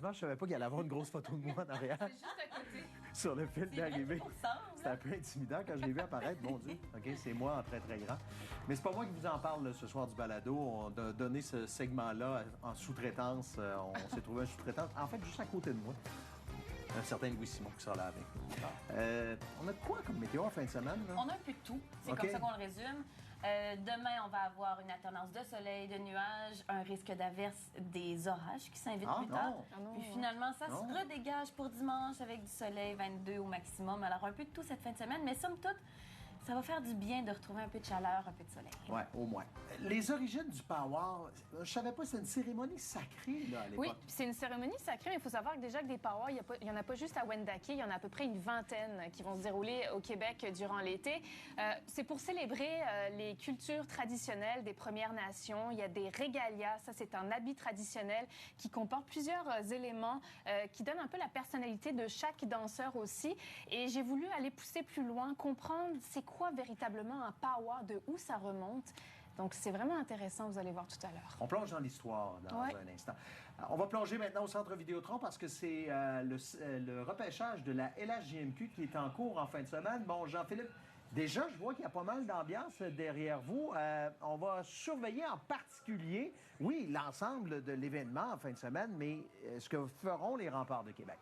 Sérieusement, je savais pas qu'il allait avoir une grosse photo de moi en arrière. C'est juste à côté. Sur le fil d'arrivée. C'était un Hein? peu intimidant quand je l'ai vu apparaître. Mon Dieu, OK, c'est moi en très, très grand. Mais c'est pas moi qui vous en parle ce soir du balado. On a donné ce segment-là en sous-traitance. On s'est trouvé un sous-traitant, en fait, juste à côté de moi. Un certain Louis Simon qui sort la main. On a quoi comme météo en fin de semaine? Là? On a un peu de tout. C'est OK. comme ça qu'on le résume. Demain, on va avoir une alternance de soleil, de nuages, un risque d'averse, des orages qui s'invitent plus tard. Puis finalement, ça se redégage pour dimanche avec du soleil, 22 au maximum. Alors, un peu de tout cette fin de semaine, mais somme toute, ça va faire du bien de retrouver un peu de chaleur, un peu de soleil. Oui, au moins. Les origines du powwow, je savais pas, c'est une cérémonie sacrée là, à l'époque. Oui, c'est une cérémonie sacrée, mais il faut savoir que déjà que des powwows, il n'y en a pas juste à Wendake, il y en a à peu près une vingtaine qui vont se dérouler au Québec durant l'été. C'est pour célébrer les cultures traditionnelles des Premières Nations. Il y a des régalias, ça c'est un habit traditionnel qui comporte plusieurs éléments qui donnent un peu la personnalité de chaque danseur aussi. Et j'ai voulu aller pousser plus loin, comprendre c'est quoi véritablement un powwow, de où ça remonte. Donc, c'est vraiment intéressant, vous allez voir tout à l'heure. On plonge dans l'histoire dans un instant. On va plonger maintenant au Centre Vidéotron parce que c'est le repêchage de la LHJMQ qui est en cours en fin de semaine. Bon, Jean-Philippe, déjà, je vois qu'il y a pas mal d'ambiance derrière vous. On va surveiller en particulier, oui, l'ensemble de l'événement en fin de semaine, mais ce que feront les Remparts de Québec.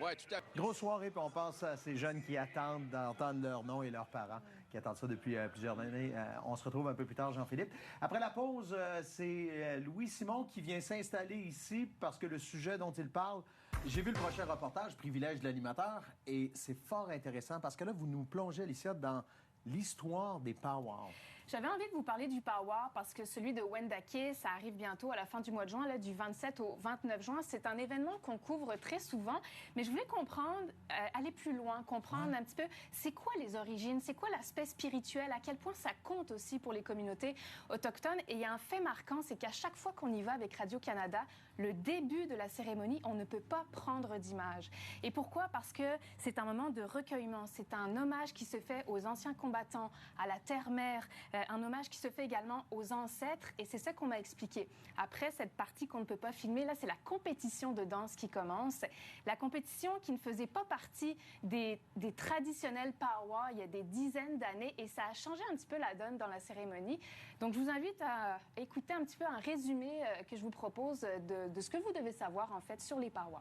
Oui, tout à fait. Grosse soirée, puis on pense à ces jeunes qui attendent d'entendre leur nom et leurs parents, qui attendent ça depuis plusieurs années. On se retrouve un peu plus tard, Jean-Philippe. Après la pause, c'est Louis Simon qui vient s'installer ici parce que le sujet dont il parle, j'ai vu le prochain reportage, Privilège de l'animateur, et c'est fort intéressant parce que là, vous nous plongez, Alicia, dans l'histoire des powwows. J'avais envie de vous parler du powwow parce que celui de Wendake, ça arrive bientôt à la fin du mois de juin, là, du 27 au 29 juin. C'est un événement qu'on couvre très souvent, mais je voulais comprendre, aller plus loin, comprendre un petit peu c'est quoi les origines, c'est quoi l'aspect spirituel, à quel point ça compte aussi pour les communautés autochtones. Et il y a un fait marquant, c'est qu'à chaque fois qu'on y va avec Radio-Canada, le début de la cérémonie, on ne peut pas prendre d'image. Et pourquoi? Parce que c'est un moment de recueillement, c'est un hommage qui se fait aux anciens combattants, à la terre-mère, un hommage qui se fait également aux ancêtres, et c'est ça qu'on m'a expliqué. Après cette partie qu'on ne peut pas filmer, là, c'est la compétition de danse qui commence. La compétition qui ne faisait pas partie des traditionnels powwows il y a des dizaines d'années, et ça a changé un petit peu la donne dans la cérémonie. Donc, je vous invite à écouter un petit peu un résumé que je vous propose de ce que vous devez savoir, en fait, sur les powwows.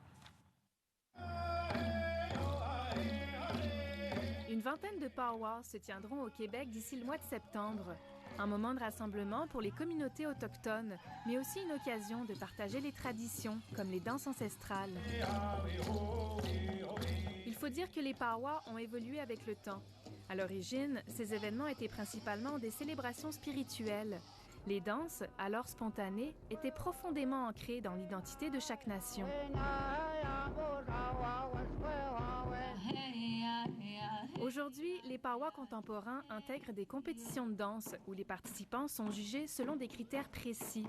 Une vingtaine de powwows se tiendront au Québec d'ici le mois de septembre. Un moment de rassemblement pour les communautés autochtones, mais aussi une occasion de partager les traditions, comme les danses ancestrales. Il faut dire que les powwows ont évolué avec le temps. À l'origine, ces événements étaient principalement des célébrations spirituelles. Les danses, alors spontanées, étaient profondément ancrées dans l'identité de chaque nation. Aujourd'hui, les powwows contemporains intègrent des compétitions de danse où les participants sont jugés selon des critères précis.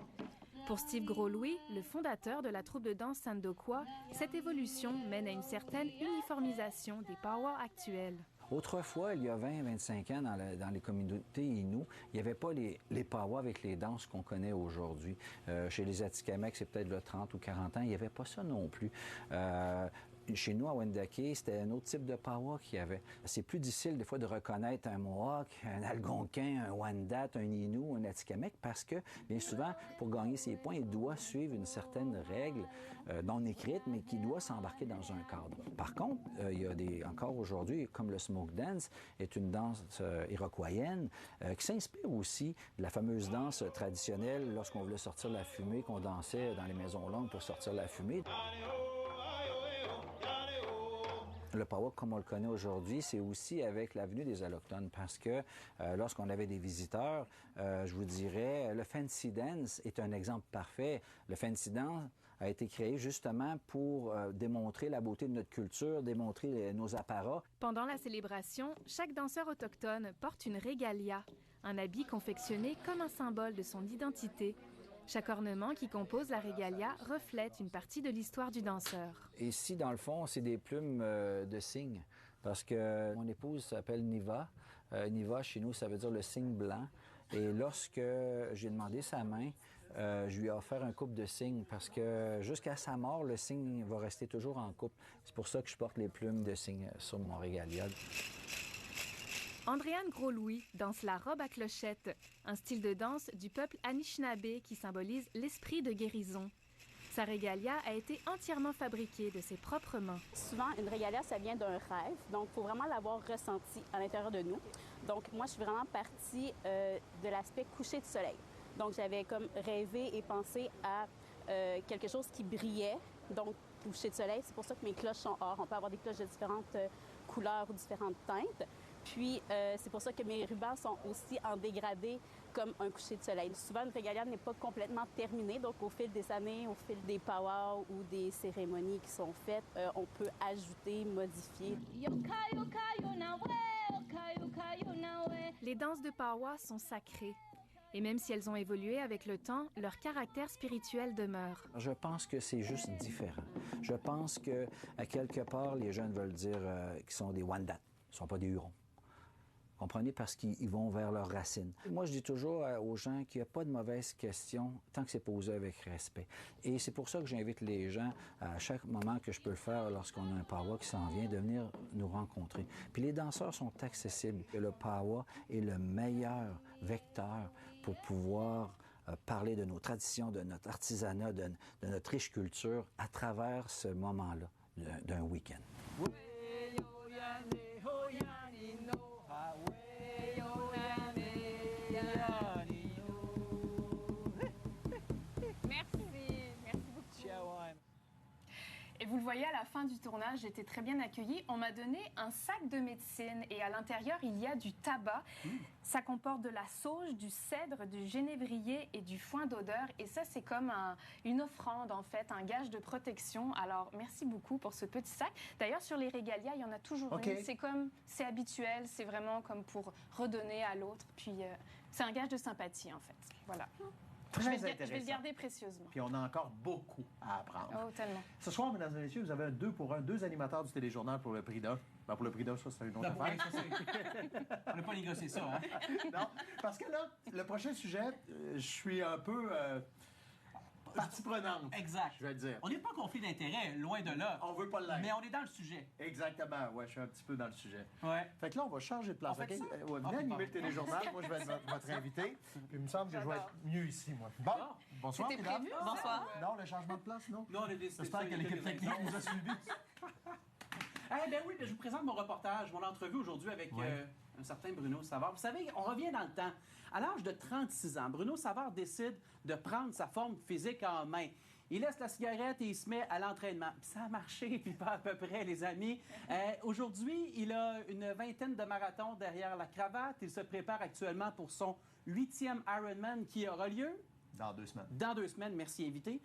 Pour Steve Gros-Louis, le fondateur de la troupe de danse Sandokwa, cette évolution mène à une certaine uniformisation des powwows actuels. Autrefois, il y a 20-25 ans, dans les communautés Innu, il n'y avait pas les powwows avec les danses qu'on connaît aujourd'hui. Chez les Atikamekw, c'est peut-être le 30 ou 40 ans, il n'y avait pas ça non plus. Chez nous, à Wendake, c'était un autre type de powwow qu'il y avait. C'est plus difficile, des fois, de reconnaître un Mohawk, un Algonquin, un Wendat, un Innu, un Atikamekw, parce que, bien souvent, pour gagner ses points, il doit suivre une certaine règle non écrite, mais qui doit s'embarquer dans un cadre. Par contre, il y a encore aujourd'hui, comme le smoke dance, est une danse iroquoienne qui s'inspire aussi de la fameuse danse traditionnelle lorsqu'on voulait sortir la fumée, qu'on dansait dans les maisons longues pour sortir la fumée. Le powwow, comme on le connaît aujourd'hui, c'est aussi avec la venue des Allochtones parce que lorsqu'on avait des visiteurs, je vous dirais, le fancy dance est un exemple parfait. Le fancy dance a été créé justement pour démontrer la beauté de notre culture, démontrer nos apparats. Pendant la célébration, chaque danseur autochtone porte une régalia, un habit confectionné comme un symbole de son identité. Chaque ornement qui compose la régalia reflète une partie de l'histoire du danseur. Ici, dans le fond, c'est des plumes de cygne, parce que mon épouse s'appelle Niva. Niva, chez nous, ça veut dire le cygne blanc. Et lorsque j'ai demandé sa main, je lui ai offert un couple de cygnes parce que jusqu'à sa mort, le cygne va rester toujours en couple. C'est pour ça que je porte les plumes de cygne sur mon régalia. Andréane Gros-Louis danse la robe à clochette, un style de danse du peuple Anishinaabe qui symbolise l'esprit de guérison. Sa régalia a été entièrement fabriquée de ses propres mains. Souvent, une régalia, ça vient d'un rêve, donc il faut vraiment l'avoir ressenti à l'intérieur de nous. Donc moi, je suis vraiment partie de l'aspect coucher de soleil. Donc j'avais comme rêvé et pensé à quelque chose qui brillait, donc coucher de soleil. C'est pour ça que mes cloches sont or. On peut avoir des cloches de différentes couleurs ou différentes teintes. Puis, c'est pour ça que mes rubans sont aussi en dégradé comme un coucher de soleil. Souvent, une régalia n'est pas complètement terminée. Donc, au fil des années, au fil des powwows ou des cérémonies qui sont faites, on peut ajouter, modifier. Les danses de powwow sont sacrées. Et même si elles ont évolué avec le temps, leur caractère spirituel demeure. Je pense que c'est juste différent. Je pense que, à quelque part, les jeunes veulent dire qu'ils sont des Wendat. Ils ne sont pas des Hurons. Comprenez? Parce qu'ils vont vers leurs racines. Moi, je dis toujours aux gens qu'il n'y a pas de mauvaise question tant que c'est posé avec respect. Et c'est pour ça que j'invite les gens, à chaque moment que je peux le faire, lorsqu'on a un powwow qui s'en vient, de venir nous rencontrer. Puis les danseurs sont accessibles. Et le powwow est le meilleur vecteur pour pouvoir parler de nos traditions, de notre artisanat, de notre riche culture à travers ce moment-là d'un week-end. Et vous le voyez, à la fin du tournage, j'étais très bien accueillie. On m'a donné un sac de médecine et à l'intérieur, il y a du tabac. Ça comporte de la sauge, du cèdre, du génévrier et du foin d'odeur. Et ça, c'est comme une offrande, en fait, un gage de protection. Alors, merci beaucoup pour ce petit sac. D'ailleurs, sur les régalias, il y en a toujours une. C'est habituel, c'est vraiment comme pour redonner à l'autre. Puis, c'est un gage de sympathie, en fait. Voilà. Je vais le garder précieusement. Puis on a encore beaucoup à apprendre. Oh, tellement. Ce soir, mesdames et messieurs, vous avez un 2 pour 1, 2 animateurs du téléjournal pour le prix d'un. Ben, pour le prix d'un, ça, c'est une autre affaire. On n'a pas négocié ça, hein? Non, parce que là, le prochain sujet, je suis un peu partie prenante. Exact. Je vais le dire. On n'est pas en conflit d'intérêts, loin de là. On veut pas l'être. Mais on est dans le sujet. Exactement, ouais, je suis un petit peu dans le sujet. Ouais. Fait que là, on va changer de place. On fait ça? Venez animer le téléjournal. Moi, je vais être votre invité. Puis il me semble que je vais être mieux ici, moi. Bon, bonsoir, C'était mesdames. prévu, Bonsoir. Non, le changement de place, non? Non, on a décidé. J'espère que l'équipe technique nous a suivis. Eh bien oui, je vous présente mon reportage, mon entrevue aujourd'hui avec un certain Bruno Savard. Vous savez, on revient dans le temps. À l'âge de 36 ans, Bruno Savard décide de prendre sa forme physique en main. Il laisse la cigarette et il se met à l'entraînement. Puis ça a marché, puis pas à peu près, les amis. Aujourd'hui, il a une vingtaine de marathons derrière la cravate. Il se prépare actuellement pour son 8e Ironman qui aura lieu... Dans 2 semaines. Dans 2 semaines, merci, invité.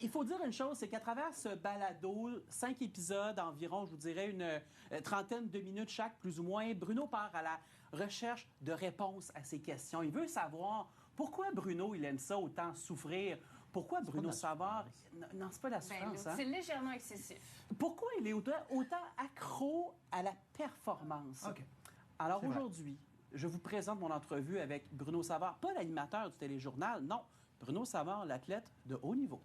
Il faut dire une chose, c'est qu'à travers ce balado, 5 épisodes environ, je vous dirais une trentaine de minutes chaque, plus ou moins, Bruno part à la recherche de réponses à ces questions. Il veut savoir pourquoi Bruno, il aime ça autant souffrir. Pourquoi Bruno Savard... Non, c'est pas la souffrance, hein? C'est légèrement excessif. Pourquoi il est autant accro à la performance? OK. Alors aujourd'hui, je vous présente mon entrevue avec Bruno Savard, pas l'animateur du téléjournal, non, Bruno Savard, l'athlète de haut niveau.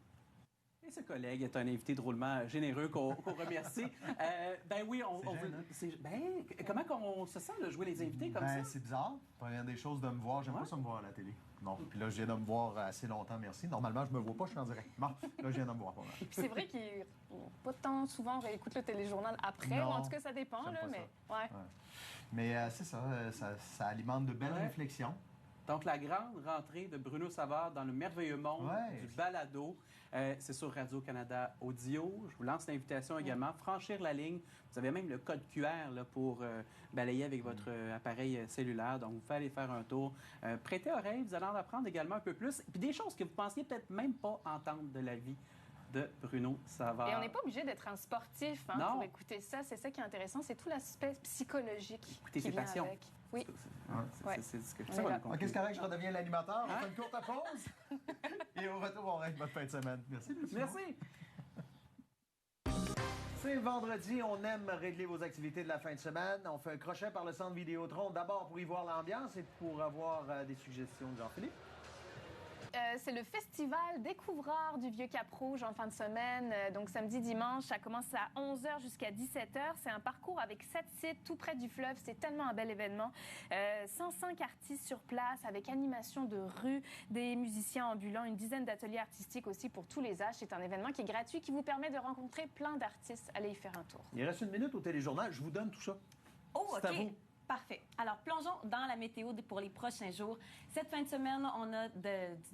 Et ce collègue est un invité drôlement généreux qu'on remercie. Ben oui, comment on se sent de jouer les invités comme ça? C'est bizarre. Première des choses de me voir. J'aime pas ça me voir à la télé. Non. Puis là, je viens de me voir assez longtemps, merci. Normalement, je me vois pas, je suis en direct. Bon, là, je viens de me voir pas mal. Puis c'est vrai qu'il pas tant souvent on réécoute le téléjournal après, Non, ou en tout cas, ça dépend, là, mais... Ouais. Mais c'est ça, ça alimente de belles réflexions. Donc, la grande rentrée de Bruno Savard dans le merveilleux monde du balado, c'est sur Radio-Canada Audio. Je vous lance l'invitation également. Franchir la ligne. Vous avez même le code QR là, pour balayer avec votre appareil cellulaire. Donc, vous pouvez aller faire un tour. Prêtez oreille, vous allez en apprendre également un peu plus. Puis des choses que vous pensiez peut-être même pas entendre de la vie de Bruno Savard. Et on n'est pas obligé d'être un sportif pour écouter ça. C'est ça qui est intéressant. C'est tout l'aspect psychologique qui vient avec. Oui. C'est ce que je OK, c'est correct, je redeviens l'animateur. On fait une courte pause. Et au retour, on règle votre fin de semaine. Merci, Merci. C'est vendredi, on aime régler vos activités de la fin de semaine. On fait un crochet par le centre Vidéotron, d'abord pour y voir l'ambiance et pour avoir des suggestions de Jean-Philippe. C'est le festival Découvreur du Vieux-Cap-Rouge en fin de semaine. Donc, samedi, dimanche, ça commence à 11h jusqu'à 17h. C'est un parcours avec 7 sites tout près du fleuve. C'est tellement un bel événement. 105 artistes sur place avec animation de rue, des musiciens ambulants, une dizaine d'ateliers artistiques aussi pour tous les âges. C'est un événement qui est gratuit, qui vous permet de rencontrer plein d'artistes. Allez y faire un tour. Il reste 1 minute au téléjournal. Je vous donne tout ça. Oh, c'est à vous. Parfait. Alors, plongeons dans la météo pour les prochains jours. Cette fin de semaine, on a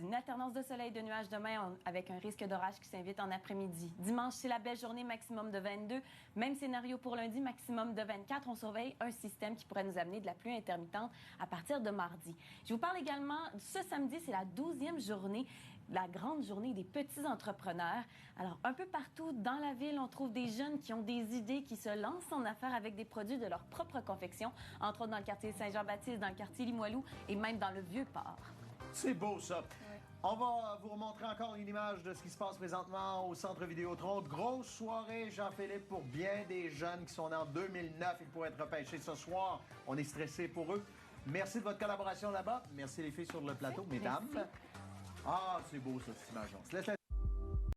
une alternance de soleil et de nuages demain avec un risque d'orage qui s'invite en après-midi. Dimanche, c'est la belle journée, maximum de 22. Même scénario pour lundi, maximum de 24. On surveille un système qui pourrait nous amener de la pluie intermittente à partir de mardi. Je vous parle également, ce samedi, c'est la 12e journée, la grande journée des petits entrepreneurs. Alors, un peu partout dans la ville, on trouve des jeunes qui ont des idées, qui se lancent en affaires avec des produits de leur propre confection, entre autres dans le quartier Saint-Jean-Baptiste, dans le quartier Limoilou et même dans le Vieux-Port. C'est beau, ça. Oui. On va vous remontrer encore une image de ce qui se passe présentement au Centre Vidéotron. Grosse soirée, Jean-Philippe, pour bien des jeunes qui sont nés en 2009 et qui pourraient être repêchés ce soir. On est stressés pour eux. Merci de votre collaboration là-bas. Merci les filles sur le plateau, mesdames. Merci. Ah, c'est beau, ça, cette image-là.